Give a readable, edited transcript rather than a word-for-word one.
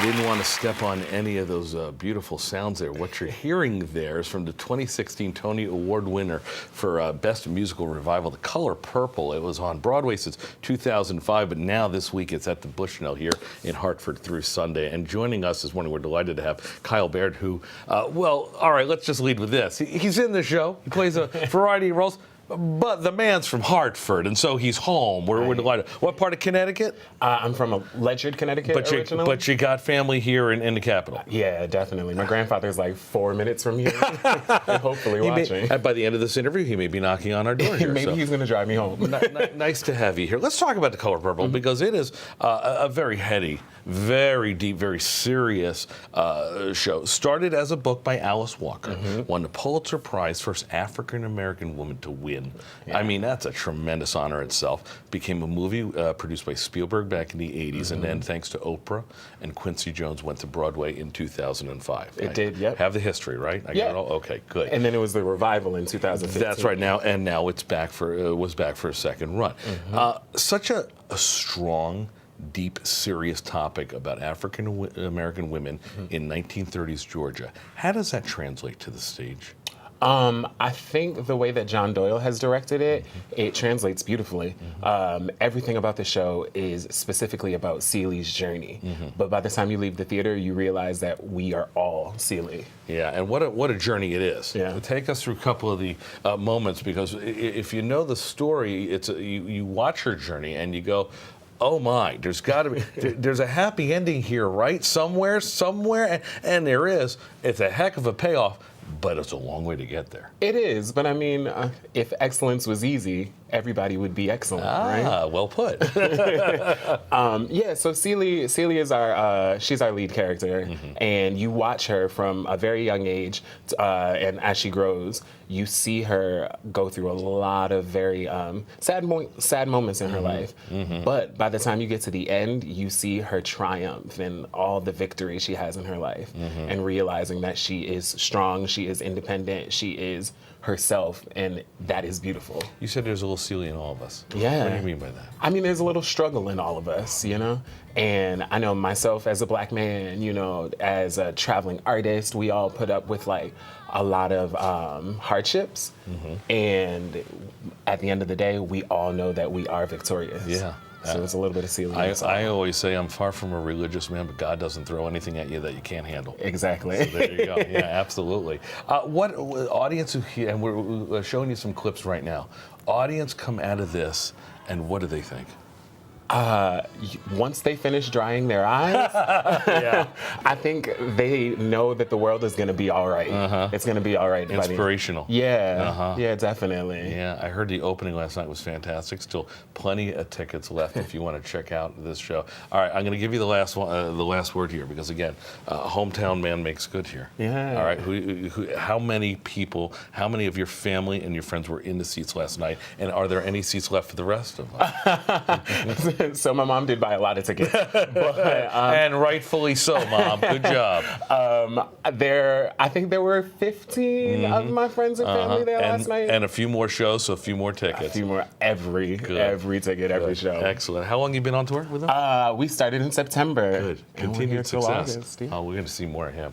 I didn't want to step on any of those beautiful sounds there. What you're hearing there is from the 2016 Tony Award winner for Best Musical Revival, The Color Purple. It was on Broadway since 2005, but now this week it's at the Bushnell here in Hartford through Sunday. And joining us this morning, we're delighted to have Kyle Baird, who, well, all right, let's just lead with this. He's in the show. He plays a variety of roles. But the man's from Hartford, and so he's home. We're delighted. What part of Connecticut? I'm from Ledger, Connecticut originally. But you got family here in the capital. Yeah, definitely. My grandfather's like 4 minutes from here, and hopefully watching. By the end of this interview, he may be knocking on our door here. Maybe he's going to drive me home. Nice to have you here. Let's talk about The Color Purple, because it is a very heady, very deep, very serious show. Started as a book by Alice Walker, won the Pulitzer Prize, first African-American woman to win. Yeah. I mean, that's a tremendous honor itself. Became a movie produced by Spielberg back in the 80s, and then thanks to Oprah and Quincy Jones went to Broadway in 2005. It did, yep. Have the history, right? I got it all? Okay, good. And then it was the revival in 2015. That's right, now it's back for, was back for a second run. Such a strong, deep, serious topic about African-American women in 1930s Georgia. How does that translate to the stage? I think the way that John Doyle has directed it, it translates beautifully. Everything about the show is specifically about Celie's journey. But by the time you leave the theater, you realize that we are all Celie. Yeah, and what a journey it is. Yeah. Take us through a couple of the moments, because if you know the story, it's you watch her journey and you go, oh my, there's got to be, there's a happy ending here, right? Somewhere, and there is. It's a heck of a payoff. But it's a long way to get there. It is, but I mean, if excellence was easy, everybody would be excellent, right? Well put. Yeah, so Celie is she's our lead character, and you watch her from a very young age, and as she grows, you see her go through a lot of very sad moments in her life. But by the time you get to the end, you see her triumph and all the victory she has in her life, and realizing that she is strong, she is independent, she is herself, and that is beautiful. You said there's a little Celie in all of us. Yeah. What do you mean by that? I mean, there's a little struggle in all of us, you know? And I know myself as a black man, you know, as a traveling artist, we all put up with like a lot of hardships. And at the end of the day, we all know that we are victorious. Yeah. So it's a little bit of Celie. I always say I'm far from a religious man, but God doesn't throw anything at you that you can't handle. Exactly. So there you go. Yeah, absolutely. What audience, and we're showing you some clips right now. Audience come out of this, and what do they think? Once they finish drying their eyes, I think they know that the world is going to be all right. It's going to be all right. Inspirational. Yeah, yeah, definitely. Yeah, I heard the opening last night was fantastic. Still plenty of tickets left if you want to check out this show. All right, I'm going to give you the last one, the last word here, because again, hometown man makes good here. Yeah. All right, how many people, how many of your family and your friends were in the seats last night, and are there any seats left for the rest of us? So my mom did buy a lot of tickets. But, and rightfully so, Mom. Good job. I think there were 15 of my friends and family there last night. And a few more shows, so a few more tickets. A few more, every ticket, every show. Excellent. How long have you been on tour with them? We started in September. Good. Continued success. August, yeah. Oh, we're going to see more of him.